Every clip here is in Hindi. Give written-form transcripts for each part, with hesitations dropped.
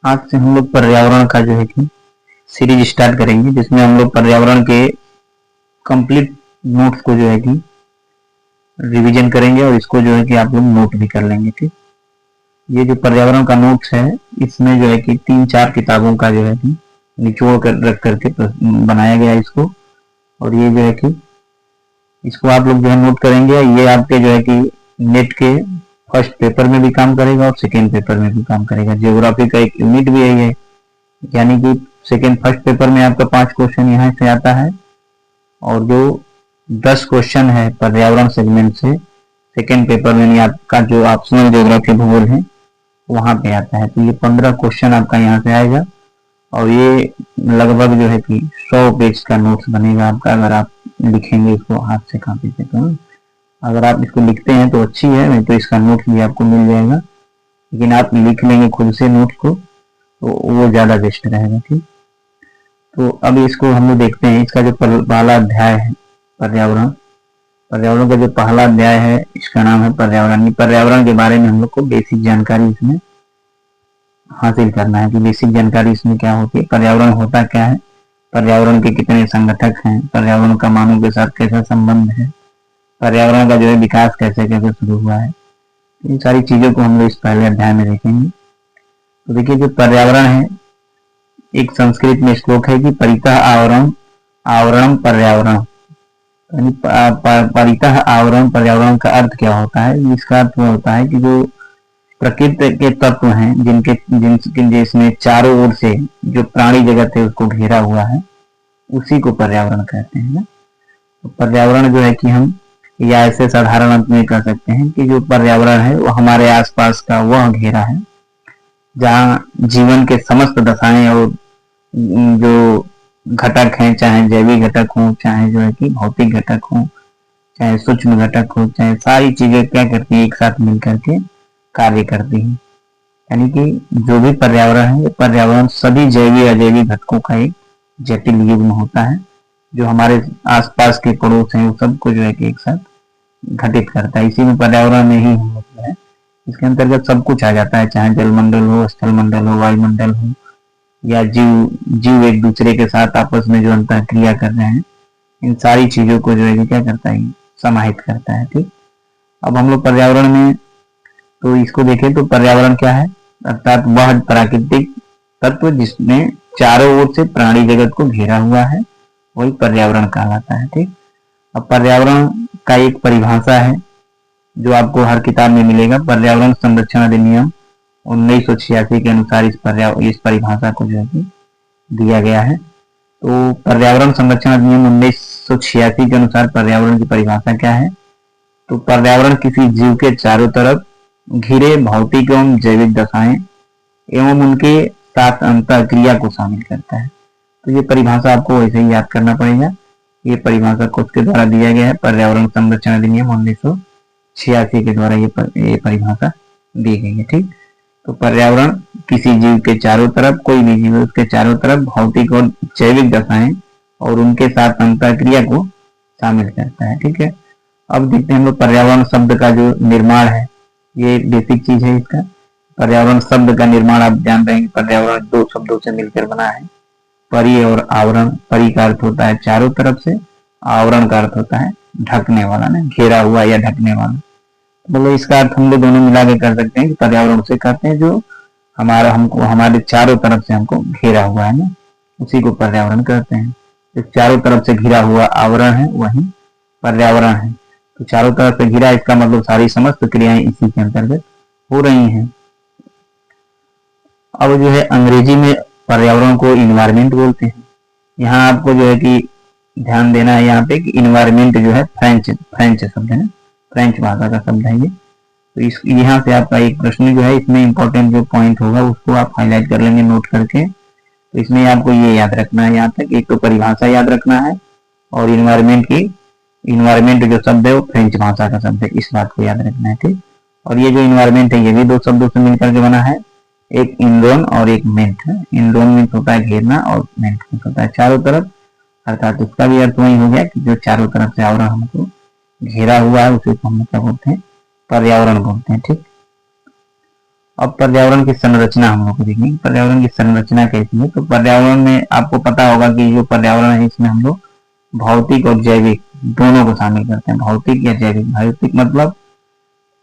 आज से हम लोग पर्यावरण का जो है कि सीरीज स्टार्ट करेंगे, जिसमें हम लोग पर्यावरण के कंप्लीट नोट्स को जो है कि रिवीजन करेंगे और इसको जो है कि आप लोग नोट भी कर लेंगे। ठीक, ये जो पर्यावरण का नोट्स है इसमें जो है कि 3-4 किताबों का जो है कि निचोड़ कर रख करके बनाया गया इसको, और ये जो है कि इसको आप लोग जो है नोट करेंगे। ये आपके जो है कि नेट के फर्स्ट पेपर में भी काम करेगा और सेकेंड पेपर में भी काम करेगा। जियोग्राफी का एक यूनिट भी है ये, यानी कि फर्स्ट पेपर में आपका 5 क्वेश्चन यहाँ से आता है, और जो 10 क्वेश्चन है पर्यावरण सेगमेंट से सेकेंड पेपर में आपका जो ऑप्शनल ज्योग्राफी भूगोल है वहां पे आता है। तो ये 15 क्वेश्चन आपका यहाँ से आएगा, और ये लगभग जो है कि 100 पेज का नोट्स बनेगा आपका, अगर आप लिखेंगे इसको हाथ से कॉपी से। तो अगर आप इसको लिखते हैं तो अच्छी है, नहीं तो इसका नोट्स भी आपको मिल जाएगा, लेकिन आप लिख लेंगे खुद से नोट्स को तो वो ज़्यादा बेस्ट रहेगा। ठीक, तो अब इसको हम लोग देखते हैं। इसका जो पहला अध्याय है पर्यावरण का जो पहला अध्याय है इसका नाम है पर्यावरण। पर्यावरण के बारे में हम लोग को बेसिक जानकारी इसमें हासिल करना है कि बेसिक जानकारी इसमें क्या होती है, पर्यावरण होता क्या है, पर्यावरण के कितने संगठक हैं, पर्यावरण का मानव के साथ कैसा संबंध है, पर्यावरण का जो है विकास कैसे कैसे शुरू हुआ है। इन सारी चीजों को हम लोग इस पहले अध्याय में देखेंगे। तो देखिए, जो पर्यावरण है, एक संस्कृत में श्लोक है कि परितः आवरण आवरण पर्यावरण, यानी परितः आवरण पर्यावरण का अर्थ क्या होता है। इसका अर्थ होता है कि जो प्रकृति के तत्व हैं जिसमें चारों ओर से जो प्राणी जगत है उसको घेरा हुआ है, उसी को पर्यावरण कहते हैं ना। तो पर्यावरण जो है कि हम या ऐसे साधारण अर्थ में कह सकते हैं कि जो पर्यावरण है वो हमारे आसपास का वह घेरा है जहाँ जीवन के समस्त दशाएं और जो घटक हैं, चाहे जैविक घटक हो, चाहे जो है कि भौतिक घटक हो, चाहे सूक्ष्म घटक हो, चाहे सारी चीजें क्या करती है, एक साथ मिल करके कार्य करती है। यानी कि जो भी पर्यावरण है, पर्यावरण सभी जैविक अजैविक घटकों का एक जटिल युग्म होता है, जो हमारे आसपास के पड़ोस हैं वो सबको जो है कि एक साथ घटित करता है। इसी में पर्यावरण में ही हम लोग है, इसके अंतर्गत सब कुछ आ जाता है, चाहे जलमंडल हो, स्थल मंडल हो, वायुमंडल हो, या जीव एक दूसरे के साथ आपस में जो अंतर क्रिया कर रहे हैं, इन सारी चीजों को जो है कि क्या करता है, समाहित करता है। ठीक, अब हम लोग पर्यावरण में तो इसको देखें तो पर्यावरण क्या है, अर्थात वह प्राकृतिक तत्व जिसमें चारों ओर से प्राणी जगत को घेरा हुआ है, वही पर्यावरण कहलाता है। ठीक, अब पर्यावरण का एक परिभाषा है जो आपको हर किताब में मिलेगा। पर्यावरण संरक्षण अधिनियम 1986 के अनुसार इस परिभाषा को जो है कि दिया गया है। तो पर्यावरण संरक्षण अधिनियम 1986 के अनुसार पर्यावरण की परिभाषा क्या है, तो पर्यावरण किसी जीव के चारों तरफ घिरे भौतिक एवं जैविक दशाएं एवं उनके साथ अंतर क्रिया को शामिल करता है। तो ये परिभाषा आपको वैसे ही याद करना पड़ेगा। ये परिभाषा किसके द्वारा दिया गया है, पर्यावरण संरक्षण अधिनियम 1986 के द्वारा ये परिभाषा दी गई है। ठीक, तो पर्यावरण किसी जीव के चारों तरफ, कोई भी जीव उसके चारों तरफ भौतिक और जैविक दशाएं और उनके साथ अंतर क्रिया को शामिल करता है। ठीक है, अब देखते हैं हम लोग पर्यावरण शब्द का जो निर्माण है, ये बेसिक चीज है इसका। पर्यावरण शब्द का निर्माण आप जान रहे हैं, पर्यावरण 2 शब्दों से मिलकर बना है, परि और आवरण। परि का अर्थ होता है चारों तरफ से, आवरण का अर्थ होता है ढकने वाला, ना घेरा हुआ या ढकने वाला। मतलब इसका अर्थ हम लोग दोनों मिला के कर सकते हैं कि पर्यावरण से कहते हैं जो हमारे चारों तरफ से हमको घेरा हुआ है ना, उसी को पर्यावरण कहते हैं। तो चारों तरफ से घिरा हुआ आवरण है वही पर्यावरण है। तो चारों तरफ से घिरा, इसका मतलब सारी समस्त क्रियाएं इसी के अंतर्गत हो रही हैं। अब जो है अंग्रेजी में पर्यावरण को इन्वायरमेंट बोलते हैं। यहाँ आपको जो है कि ध्यान देना है यहाँ पे कि इन्वायरमेंट जो है फ्रेंच शब्द है ना, फ्रेंच भाषा का शब्द है ये। तो इस यहाँ से आपका एक प्रश्न जो है, इसमें इंपॉर्टेंट जो पॉइंट होगा उसको आप हाईलाइट कर लेंगे नोट करके। तो इसमें आपको ये याद रखना है, यहाँ तक एक तो परिभाषा याद रखना है, और इन्वायरमेंट जो शब्द है वो फ्रेंच भाषा का शब्द है, इस बात को याद रखना है। ठीक, और ये जो इन्वायरमेंट है ये भी 2 शब्दों से मिलकर के बना है, एक इंड्रोन और एक मेंट है। इंड्रोन मीन्स होता है घेरना और मेंट मीन्स होता है चारों तरफ, अर्थात उसका भी अर्थ वही हो गया कि जो चारों तरफ से आवरण हमको घेरा हुआ है उसे हम क्या बोलते हैं, पर्यावरण बोलते हैं। ठीक, अब पर्यावरण की संरचना हम लोग को देखेंगे। पर्यावरण की संरचना कैसी है, तो पर्यावरण में आपको पता होगा कि जो पर्यावरण है इसमें हम लोग भौतिक और जैविक दोनों को शामिल करते हैं। भौतिक या जैविक, भौतिक मतलब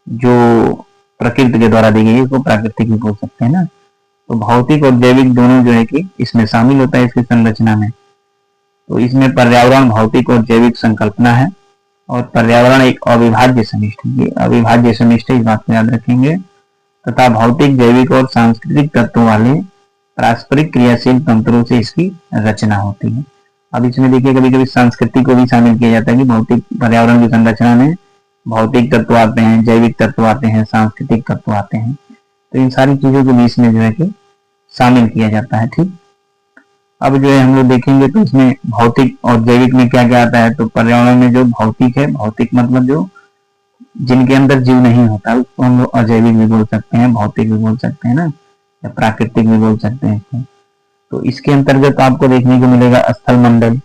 जो प्रकृति के द्वारा दी गई है उसको प्राकृतिक भी बोल सकते हैं ना। तो भौतिक और जैविक दोनों जो है कि इसमें शामिल होता है इसकी संरचना में। तो इसमें पर्यावरण भौतिक और जैविक संकल्पना है और पर्यावरण एक अविभाज्य समिष्टि है। ये अविभाज्य समिष्टि, इस बात को याद रखेंगे। तथा भौतिक, जैविक और सांस्कृतिक तत्वों वाले पारस्परिक क्रियाशील तंत्रों से इसकी रचना होती है। अब इसमें देखिए कभी कभी संस्कृति को भी शामिल किया जाता है कि भौतिक पर्यावरण की संरचना में भौतिक तत्व आते हैं, जैविक तत्व आते हैं, सांस्कृतिक तत्व आते हैं। तो इन सारी चीजों के बीच में जो है कि शामिल किया जाता है। ठीक, अब जो है हम लोग देखेंगे तो इसमें भौतिक और जैविक में क्या क्या आता है। तो पर्यावरण में जो भौतिक है, भौतिक मतलब जो जिनके अंदर जीव नहीं होता उसको हम लोग अजैविक भी बोल सकते हैं, भौतिक भी बोल सकते हैं ना, या प्राकृतिक भी बोल सकते हैं इसको। तो इसके अंतर्गत आपको देखने को मिलेगा स्थल मंडल,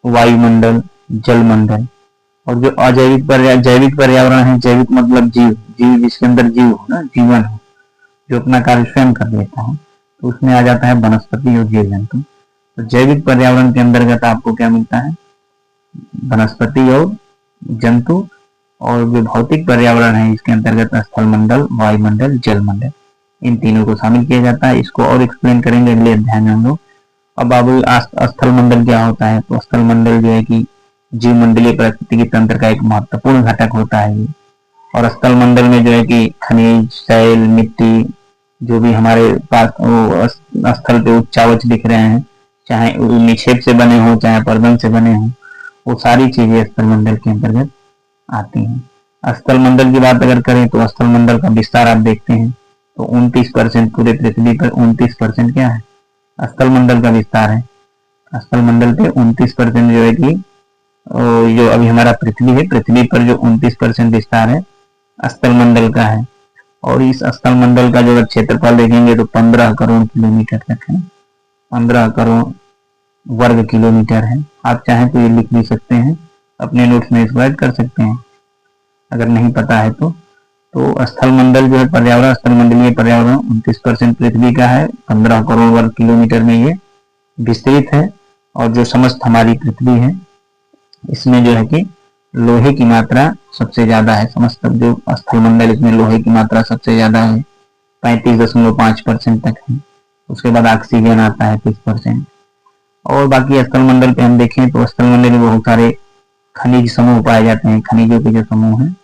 वायुमंडल, जल मंडल। और जो अजैविक जैविक पर्यावरण है, जैविक मतलब जीव, जीव जिसके अंदर जीव हो ना, जीवन हो, जो अपना कार्य स्वयं कर लेता है, तो उसमें आ जाता है वनस्पति और जीव जंतु। तो जैविक पर्यावरण के अंतर्गत आपको क्या मिलता है, वनस्पति और जंतु। और जो भौतिक पर्यावरण है इसके अंतर्गत स्थल मंडल, वायुमंडल, जल मंडल, इन तीनों को शामिल किया जाता है। इसको और एक्सप्लेन करेंगे अगले अध्याय में हम लोग। अब स्थल मंडल क्या होता है, तो स्थल मंडल जो है कि जीव मंडलीय प्रकृति के तंत्र का एक महत्वपूर्ण घटक होता है ये। और स्थल मंडल में जो है कि खनिज, शैल, मिट्टी, जो भी हमारे पास स्थल पे उच्चावच दिख रहे हैं, चाहे निक्षेप से बने हो चाहे पर्दन से बने हो, वो सारी चीजें स्थल मंडल के अंतर्गत आती हैं। स्थल मंडल की बात अगर करें तो स्थल मंडल का विस्तार आप देखते हैं तो 29% पूरे पृथ्वी पर 29% क्या है, स्थल मंडल का विस्तार है। स्थल मंडल पे 29% जो है कि जो अभी हमारा पृथ्वी है, पृथ्वी पर जो 29% विस्तार है स्थल मंडल का है। और इस स्थल मंडल का जो अगर क्षेत्रफल देखेंगे तो 15 करोड़ किलोमीटर तक है, 15 करोड़ वर्ग किलोमीटर है। आप चाहें तो ये लिख भी सकते हैं, अपने नोट्स में इसको ऐड कर सकते हैं अगर नहीं पता है तो। तो स्थल मंडल जो है पर्यावरण, स्थल मंडलीय पर्यावरण 29% पृथ्वी का है, 15 करोड़ वर्ग किलोमीटर में ये विस्तृत है। और जो समस्त हमारी पृथ्वी है इसमें जो है कि लोहे की मात्रा सबसे ज्यादा है। समस्त जो स्थल मंडल इसमें लोहे की मात्रा सबसे ज्यादा है, 35.5% तक है। उसके बाद ऑक्सीजन आता है 30%। और बाकी स्थल मंडल पे हम देखें तो स्थल मंडल में बहुत सारे खनिज समूह पाए जाते हैं, खनिजों के जो समूह हैं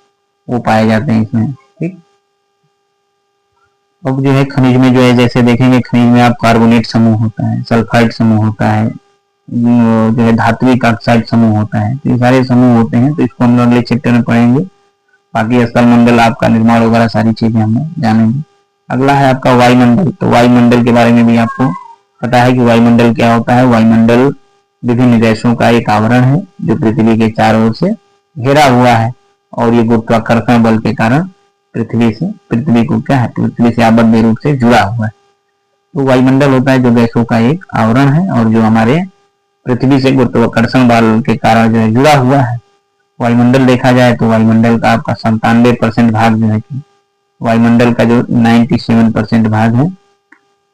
वो पाए जाते हैं इसमें। ठीक, अब जो है खनिज में जो है जैसे देखेंगे खनिज में आप कार्बोनेट समूह होता है, सल्फाइड समूह होता है, जो है धात्विक ऑक्साइड समूह होता है। तो ये सारे समूह होते हैं, तो इसको हम अगले चैप्टर में पढ़ेंगे। बाकी स्थल मंडल आपका निर्माण वगैरह सारी चीजें हम जानेंगे। अगला है आपका वायुमंडल। तो वायुमंडल के बारे में भी आपको पता है कि वायुमंडल क्या होता है। वायुमंडल विभिन्न गैसों का एक आवरण है जो पृथ्वी के चारों ओर से घेरा हुआ है और ये गुरुत्वाकर्षण बल के कारण पृथ्वी को क्या है, पृथ्वी से आबद्ध रूप से जुड़ा हुआ है। तो वायुमंडल होता है जो गैसों का एक आवरण है और जो हमारे पृथ्वी से गुरुत्वाकर्षण बल के कारण जो है जुड़ा हुआ है। वायुमंडल देखा जाए तो वायुमंडल का आपका 97% भाग जो है कि वायुमंडल का जो 97% भाग है,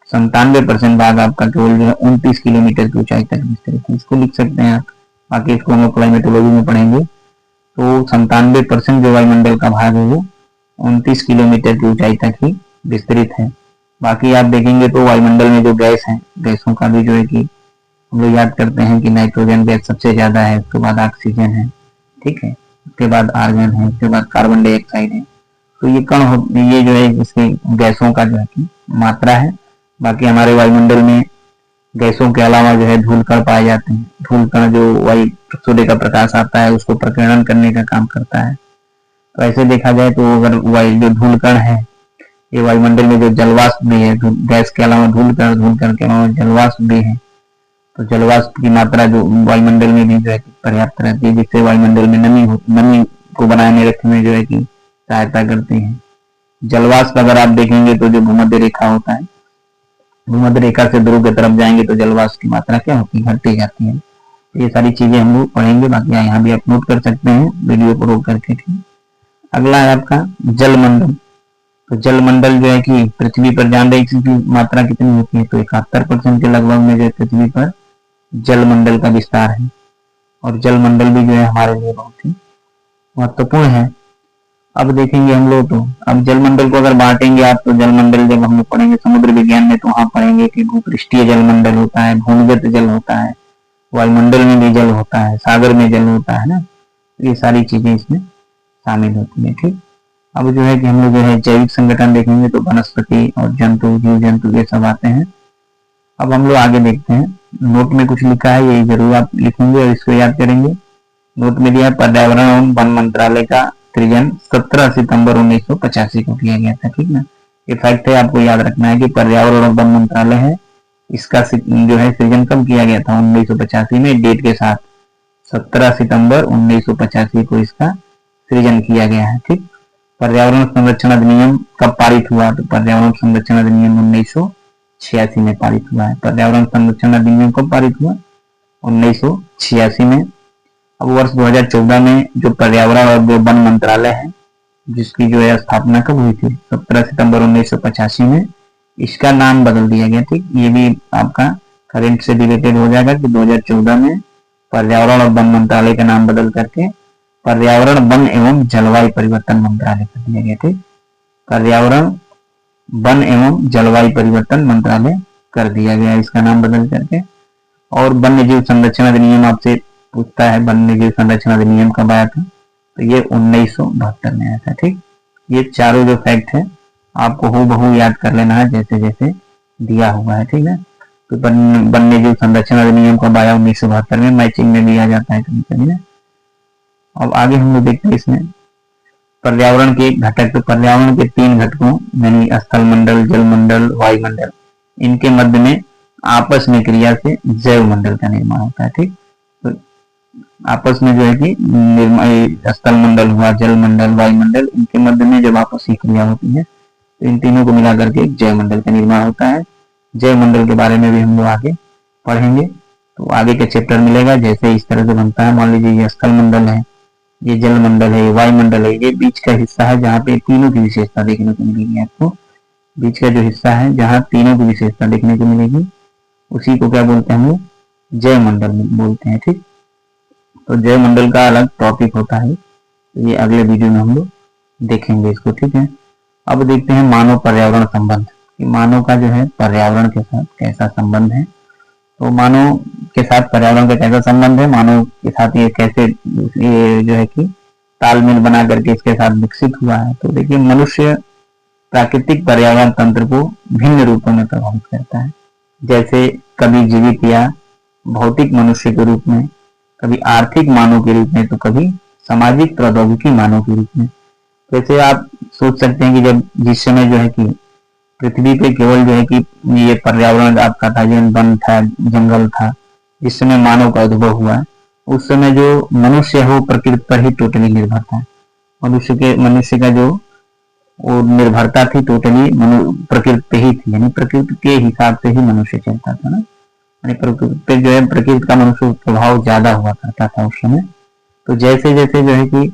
97% भाग आपका केवल जो है 29 किलोमीटर की ऊंचाई तक विस्तृत है। इसको लिख सकते हैं आप, बाकी इसको हम क्लाइमेटोलॉजी में पढ़ेंगे। तो 97% जो वायुमंडल का भाग है वो 29 किलोमीटर की ऊंचाई तक ही विस्तृत है। बाकी आप देखेंगे तो वायुमंडल में जो गैस है, गैसों का भी जो है कि हम लोग याद करते हैं कि नाइट्रोजन गैस सबसे ज्यादा है, उसके बाद ऑक्सीजन है, ठीक है, उसके बाद आर्गन है, उसके बाद कार्बन डाइऑक्साइड है। तो ये कण ये जो है इसकी गैसों का जो है कि मात्रा है। बाकी हमारे वायुमंडल में गैसों के अलावा जो है धूल कण पाए जाते हैं। धूल कण जो सूर्य का प्रकाश आता है उसको प्रकीर्णन करने का काम करता है। तो ऐसे देखा जाए तो अगर जो धूल कण है ये वायुमंडल में जो जलवाष्प भी है, गैस के अलावा धूल कण के अलावा जलवाष्प भी है। तो जलवाष्प की मात्रा जो वायुमंडल में भी जो है पर्याप्त रहती है, जिससे वायुमंडल में नमी को बनाए रखने में जो है कि सहायता करती है। जलवाष्प अगर आप देखेंगे तो जो भूमध्य रेखा होता है, भूमध्य रेखा से ध्रुव की तरफ जाएंगे तो जलवाष्प की मात्रा क्या होती है, घटती जाती है। तो ये सारी चीजें हम लोग पढ़ेंगे, बाकी यहाँ भी आप नोट कर सकते हैं वीडियो को रोक करके। ठीक, अगला है आपका जलमंडल। तो जलमंडल जो है कि पृथ्वी पर जान रहे इसकी मात्रा कितनी होती है, तो 71% के लगभग में जो है पृथ्वी पर जलमंडल का विस्तार है। और जलमंडल भी जो है हमारे लिए बहुत ही महत्वपूर्ण है। अब देखेंगे हम लोग, तो अब जलमंडल को अगर बांटेंगे आप, तो जलमंडल जब हम लोग पढ़ेंगे समुद्र विज्ञान में, तो वहां पढ़ेंगे कि भूपृष्ठीय जलमंडल होता है, भूमिगत जल होता है, वायुमंडल में भी जल होता है, सागर में जल होता है ना, ये सारी चीजें इसमें शामिल होती है। ठीक, अब जो है कि हम लोग जो है जैविक संगठन देखेंगे, तो वनस्पति और जंतु, जीव जंतु ये सब आते हैं। अब हम लोग आगे देखते हैं, नोट में कुछ लिखा है, ये जरूर आप लिखेंगे और इसको याद करेंगे। नोट में दिया है पर्यावरण एवं वन मंत्रालय का सृजन 17 सितंबर 1985 को किया गया था। ठीक ना, ये फैक्ट है, आपको याद रखना है कि पर्यावरण और वन मंत्रालय है, इसका जो है सृजन कब किया गया था, 1985 में, डेट के साथ 17 सितंबर 1985 को इसका सृजन किया गया है। ठीक, पर्यावरण संरक्षण अधिनियम कब पारित हुआ, तो पर्यावरण संरक्षण अधिनियम 1986 में पारित हुआ है। पर्यावरण संरक्षण अधिनियम कब पारित हुआ, 1986 में। अब वर्ष 2014 में जो पर्यावरण और वन मंत्रालय है, जिसकी जो है स्थापना कब हुई थी, 17 सितंबर 1985 में, इसका नाम बदल दिया गया। ठीक, ये भी आपका करंट से रिलेटेड हो जाएगा कि 2014 में पर्यावरण और वन मंत्रालय का नाम बदल करके पर्यावरण वन एवं जलवायु परिवर्तन मंत्रालय कर दिया गया। ठीक, पर्यावरण वन एवं जलवायु परिवर्तन मंत्रालय कर दिया गया इसका नाम बदल करके। और वन्य जीव संरक्षण अधिनियम आपसे पूछता है, वन्य जीव संरक्षण अधिनियम कब आया था, तो ये 1972 में आया था। ठीक, ये चारों जो फैक्ट है आपको हूबहू याद कर लेना है जैसे जैसे दिया हुआ है। ठीक है, तो वन्य जीव संरक्षण अधिनियम कब आया, 1972 में, मैचिंग में भी आ जाता है कभी कभी ना। अब आगे हम लोग देखते हैं इसमें पर्यावरण के घटक, तो पर्यावरण के 3 घटकों यानी स्थल मंडल, जल मंडल, वायुमंडल, इनके मध्य में आपस में क्रिया से जैव मंडल का निर्माण होता है। ठीक, तो आपस में जो है कि स्थल मंडल हुआ, जल मंडल, वायुमंडल, इनके मध्य में जब आपसी क्रिया होती है तो इन तीनों को मिलाकर के जैव मंडल का निर्माण होता है। जैव मंडल के बारे में भी हम लोग आगे पढ़ेंगे, तो आगे का चैप्टर मिलेगा। जैसे इस तरह से बनता है, मान लीजिए ये स्थल मंडल है, ये जल मंडल है, वायुमंडल है, ये बीच का हिस्सा है जहाँ पे तीनों की विशेषता देखने को मिलेगी आपको। बीच का जो हिस्सा है जहाँ तीनों की विशेषता देखने को मिलेगी, उसी को क्या बोलते हैं हम लोग, जैव मंडल बोलते हैं। ठीक, तो जैव मंडल का अलग टॉपिक होता है, ये अगले वीडियो में हम लोग देखेंगे इसको। ठीक है, अब देखते हैं मानव पर्यावरण संबंध, कि मानव का जो है पर्यावरण के साथ कैसा संबंध है। तो मानव के साथ पर्यावरण का कैसा संबंध है, मानव के साथ ये कैसे ये जो है कि तालमेल बना करके इसके साथ विकसित हुआ है। तो देखिए, मनुष्य प्राकृतिक पर्यावरण तंत्र को भिन्न रूपों में प्रभावित करता है, जैसे कभी जीवित या भौतिक मनुष्य के रूप में, कभी आर्थिक मानव के रूप में, तो कभी सामाजिक प्रौद्योगिकी मानव के रूप में। जैसे आप सोच सकते हैं कि जब जिस समय जो है कि पृथ्वी पे केवल जो है कि ये पर्यावरण आपका था, जो वन था, जंगल था, जिस समय मानव का उद्भव हुआ, उस समय जो मनुष्य है वो प्रकृति पर ही टोटली निर्भर था। मनुष्य का जो वो निर्भरता थी टोटली प्रकृति पे ही थी, यानी प्रकृति के हिसाब से ही मनुष्य चलता था ना, यानी प्रकृति पे जो है प्रकृति का मनुष्य प्रभाव ज्यादा हुआ करता था उस समय। तो जैसे जैसे जो है कि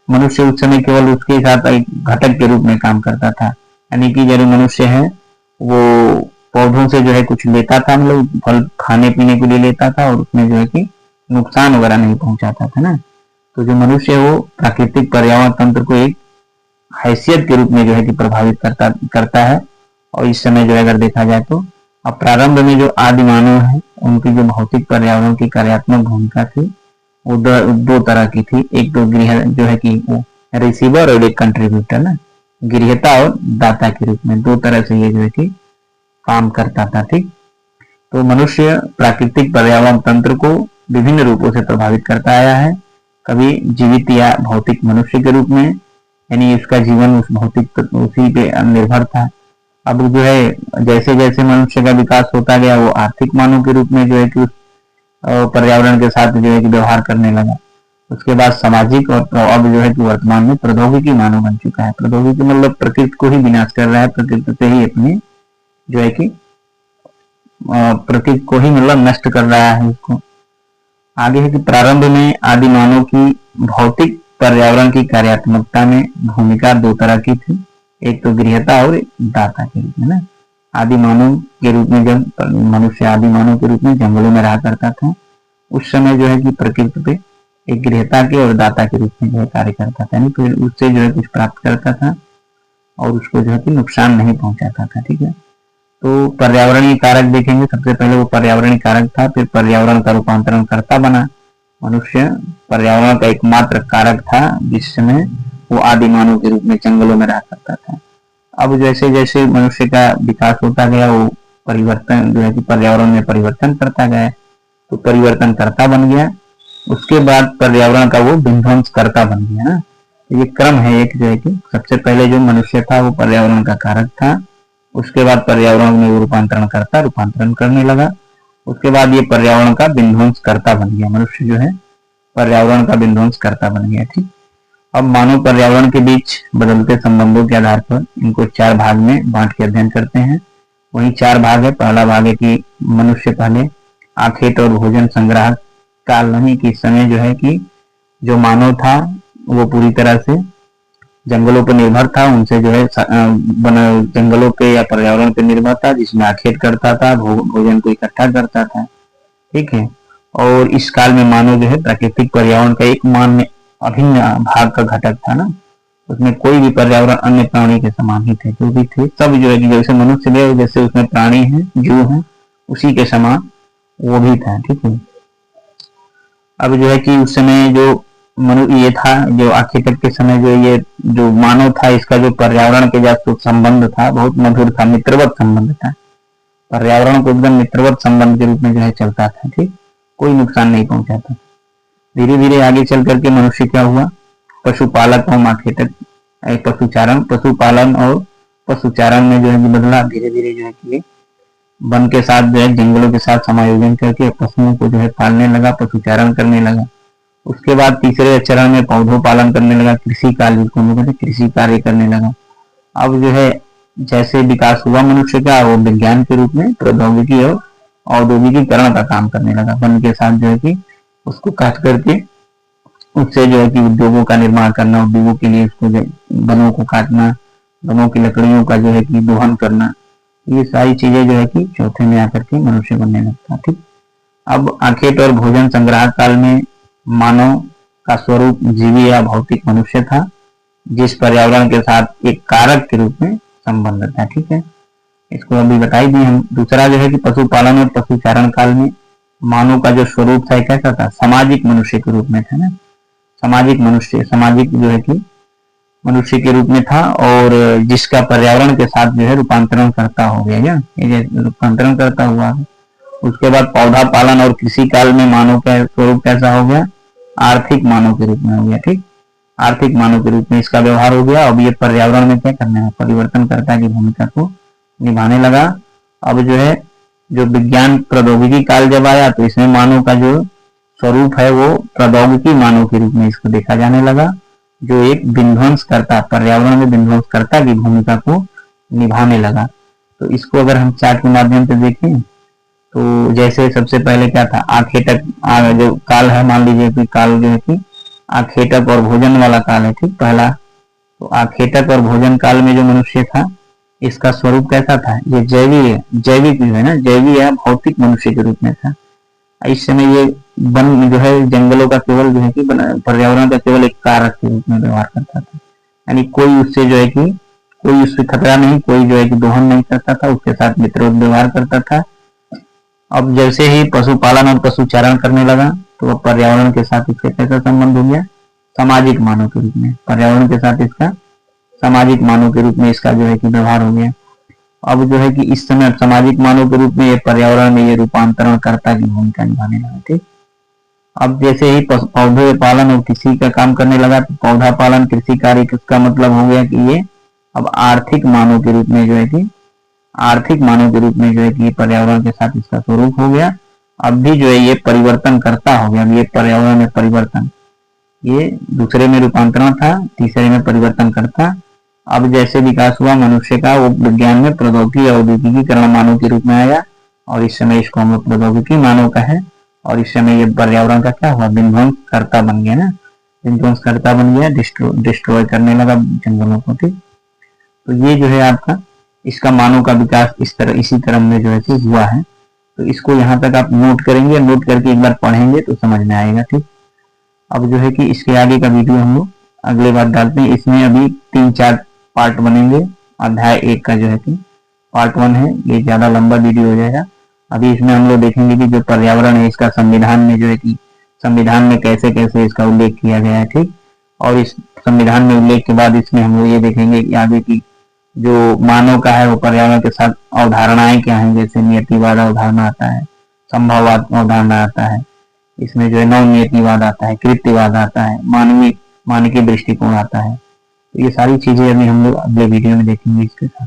मनुष्य उस समय केवल उसके साथ एक घटक के रूप में काम करता था, यानी कि जो मनुष्य है वो पौधों से जो है कुछ लेता था, मतलब फल खाने पीने के लिए लेता था, और उसमें जो है कि नुकसान वगैरह नहीं पहुंचाता था ना। तो जो मनुष्य है वो प्राकृतिक पर्यावरण तंत्र को एक हैसियत के रूप में जो है कि प्रभावित करता है। और इस समय जो है अगर देखा जाए तो अब प्रारंभ में जो आदि मानव है उनकी जो भौतिक पर्यावरण की कार्यात्मक भूमिका थी वो दो तरह की थी। एक तो गृह जो है कि वो रिसीवर और एक कंट्रीब्यूटर ना, गृहता और दाता के रूप में, दो तरह से ये जो है कि काम करता था। ठीक, तो मनुष्य प्राकृतिक पर्यावरण तंत्र को विभिन्न रूपों से प्रभावित करता आया है, कभी जीवित या भौतिक मनुष्य के रूप में, यानी इसका जीवन उस भौतिक उसी पे निर्भर था। अब जो है जैसे जैसे मनुष्य का विकास होता गया वो आर्थिक मानव के रूप में जो है कि उस पर्यावरण के साथ जो है कि व्यवहार करने लगा। उसके बाद सामाजिक, और अब जो है कि वर्तमान में प्रौद्योगिकी मानव बन चुका है। प्रौद्योगिकी मतलब प्रकृति को ही विनाश कर रहा है, प्रकृति से ही अपनी जो है कि प्रकृति को ही मतलब नष्ट कर रहा है उसको। आगे है कि प्रारंभ में आदि मानव की भौतिक पर्यावरण की कार्यात्मकता में भूमिका दो तरह की थी। एक तो गृहता और एक दाता के रूप में ना। आदि मानव के रूप में जब मनुष्य आदि मानव के रूप में जंगलों में रहा करता था, उस समय जो है कि प्रकृति पे एक गृहता के और दाता के रूप में जो है कार्य करता था, यानी फिर उससे जो है कुछ प्राप्त करता था और उसको जो है कि नुकसान नहीं पहुंचाता था। ठीक है, तो पर्यावरणीय कारक देखेंगे। सबसे पहले वो पर्यावरणीय कारक था, फिर पर्यावरण का रूपांतरण करता बना। मनुष्य पर्यावरण का एकमात्र कारक था जिस समय वो आदि मानव के रूप में जंगलों में रहा करता था। अब जैसे जैसे मनुष्य का विकास होता गया, वो परिवर्तन जो है कि पर्यावरण में परिवर्तन करता गया, तो परिवर्तन करता बन गया। उसके बाद पर्यावरण का वो विध्वंस करता बन गया ना। ये क्रम है एक, जो है कि सबसे पहले जो मनुष्य था वो पर्यावरण का कारक था, उसके बाद पर्यावरण में वो रूपांतरण करने लगा, उसके बाद ये पर्यावरण का विध्वंस करता बन गया। मनुष्य जो है पर्यावरण का विध्वंस करता बन गया। ठीक, अब मानव पर्यावरण के बीच बदलते संबंधों के आधार पर इनको 4 भाग में बांट के अध्ययन करते हैं। वही 4 भाग है। पहला भाग है कि मनुष्य पहले आखेट और भोजन संग्रह काल नहीं कि समय जो है कि जो मानव था वो पूरी तरह से जंगलों पर निर्भर था, उनसे जो है जंगलों पे या पर्यावरण पे निर्भर था, जिसमें आखेट करता था, भोजन को इकट्ठा करता था। ठीक है, और इस काल में मानव जो है प्राकृतिक पर्यावरण का एक मान्य अभिन्न भाग का घटक था ना। उसमें कोई भी पर्यावरण अन्य प्राणी के समान ही थे, जो भी थे सब जो है कि जैसे मनुष्य है जैसे उसमें प्राणी है, जीव है, उसी के समान वो भी था। ठीक है, अब जो है कि उस समय जो ये था, जो आखेटक के समय जो ये जो मानव था, इसका जो पर्यावरण के साथ संबंध था बहुत मधुर था, मित्रवत संबंध था। पर्यावरण को एकदम मित्रवत संबंध के रूप में जो है चलता था। ठीक, कोई नुकसान नहीं पहुंचाता। धीरे धीरे आगे चल करके मनुष्य क्या हुआ, पशुपालक और आखेटक पशुपालन और पशुचारण में जो है बदला। धीरे धीरे जो है कि वन के साथ जो है जंगलों के साथ समायोजन करके पशुओं को जो है पालने लगा, पशुचारण करने लगा। उसके बाद तीसरे चरण में पौधों पालन करने लगा, कृषि कार्य जिसको हम कहते हैं, कृषि कार्य करने लगा। अब जो है जैसे विकास हुआ मनुष्य का, वो विज्ञान के रूप में प्रौद्योगिकी और औद्योगिकीकरण का काम करने लगा। वन के साथ जो है कि उसको काट करके उससे जो है कि उद्योगों का निर्माण करना, उद्योगों के लिए उसको वनों को काटना, वनों की लकड़ियों का जो है कि दोहन करना, ये सारी चीजें जो है कि चौथे में आकर के मनुष्य बनने लगता। ठीक, अब आखेट और भोजन संग्रह काल में मानव का स्वरूप जीवी या भौतिक मनुष्य था, जिस पर्यावरण के साथ एक कारक के रूप में संबंध था। ठीक है, इसको अभी बताई दी हम। दूसरा जो है कि पशुपालन और पशुचारण काल में मानव का जो स्वरूप था कैसा था, सामाजिक मनुष्य के रूप में था ना। सामाजिक मनुष्य, सामाजिक जो है कि मनुष्य के रूप में था, और जिसका पर्यावरण के साथ जो है रूपांतरण करता हो गया, ये रूपांतरण करता हुआ है। उसके बाद पौधा पालन और कृषि काल में मानव का स्वरूप कैसा हो गया, आर्थिक मानव के रूप में हो गया। ठीक, आर्थिक मानव के रूप में इसका व्यवहार हो गया। अब ये पर्यावरण में क्या करना है, परिवर्तनकर्ता की भूमिका को निभाने लगा। अब जो है जो विज्ञान प्रौद्योगिकी काल जब आया, तो इसमें मानव का जो स्वरूप है वो प्रौद्योगिकी मानव के रूप में इसको देखा जाने लगा, जो एक विध्वंसकर्ता, पर्यावरण में विध्वंसकर्ता की भूमिका को निभाने लगा। तो इसको अगर हम चार्ट के माध्यम से देखें तो जैसे सबसे पहले क्या था, आखेटक जो काल है, मान लीजिए कि काल जो है कि आखेटक और भोजन वाला काल है। ठीक, पहला तो आखेटक और भोजन काल में जो मनुष्य था, इसका स्वरूप कैसा था, ये जैविक जो है ना, जैविक या भौतिक मनुष्य के रूप में था। इस समय ये वन जो है जंगलों का केवल जो है कि पर्यावरण का केवल एक कारक के रूप में व्यवहार करता था, यानी कोई उससे जो है कि कोई उससे खतरा नहीं, कोई जो है कि दोहन नहीं करता था, उसके साथ मित्रवत व्यवहार करता था। अब जैसे ही पशुपालन और पशुचारण करने लगा, तो पर्यावरण के साथ इसका कैसा संबंध हो गया, सामाजिक मानव के रूप में, पर्यावरण के साथ इसका सामाजिक मानव के रूप में इसका जो है कि व्यवहार हो गया। अब जो है कि इस समय सामाजिक मानव के रूप में ये पर्यावरण में ये रूपांतरण कर्ता की भूमिका निभाने लगा। ठीक, अब जैसे ही पौधे पालन और कृषि का काम करने लगा, तो पौधा पालन कृषि कार्य का मतलब हो गया कि ये अब आर्थिक मानव के रूप में जो है कि आर्थिक मानव के रूप में जो है कि पर्यावरण के साथ इसका स्वरूप हो गया। अब भी जो है ये परिवर्तन करता हो गया, ये पर्यावरण में परिवर्तन, ये दूसरे में रूपांतरण था, तीसरे में परिवर्तन करता। अब जैसे विकास हुआ मनुष्य का, वो विज्ञान में प्रौद्योगिकी औद्योगिकीकरण मानव के रूप में आया, और इस समय इसको हम लोग प्रौद्योगिकी मानव का है, और इस समय ये पर्यावरण का क्या हुआ, विध्वंस करता बन गया ना, विध्वंस करता बन गया, डिस्ट्रॉय करने लगा जंगलों को। ठीक, तो ये जो है आपका इसका मानव का विकास इसी तरह में जो है कि हुआ है। तो इसको यहाँ तक आप नोट करेंगे, नोट करके एक बार पढ़ेंगे तो समझ में आएगा। ठीक, अब जो है कि इसके आगे का वीडियो हम लोग अगले बार डालते हैं। इसमें अभी 3-4 पार्ट बनेंगे। अध्याय 1 का जो है कि पार्ट 1 है, ये ज्यादा लंबा वीडियो हो जाएगा। अभी इसमें हम लोग देखेंगे कि जो पर्यावरण है इसका संविधान में जो है कि संविधान में कैसे कैसे इसका उल्लेख किया गया है। ठीक, और इस संविधान में उल्लेख के बाद इसमें हम लोग ये देखेंगे कि आगे की जो मानव का है वो पर्यावरण के साथ अवधारणाएं क्या हैं, जैसे नियतिवाद अवधारणा आता है, संभववाद अवधारणा आता है, इसमें जो है नव नियतिवाद आता है, कृत्यवाद आता है, मानवीय दृष्टिकोण आता है। तो ये सारी चीजें अभी हम लोग अगले वीडियो में देखेंगे इसके साथ।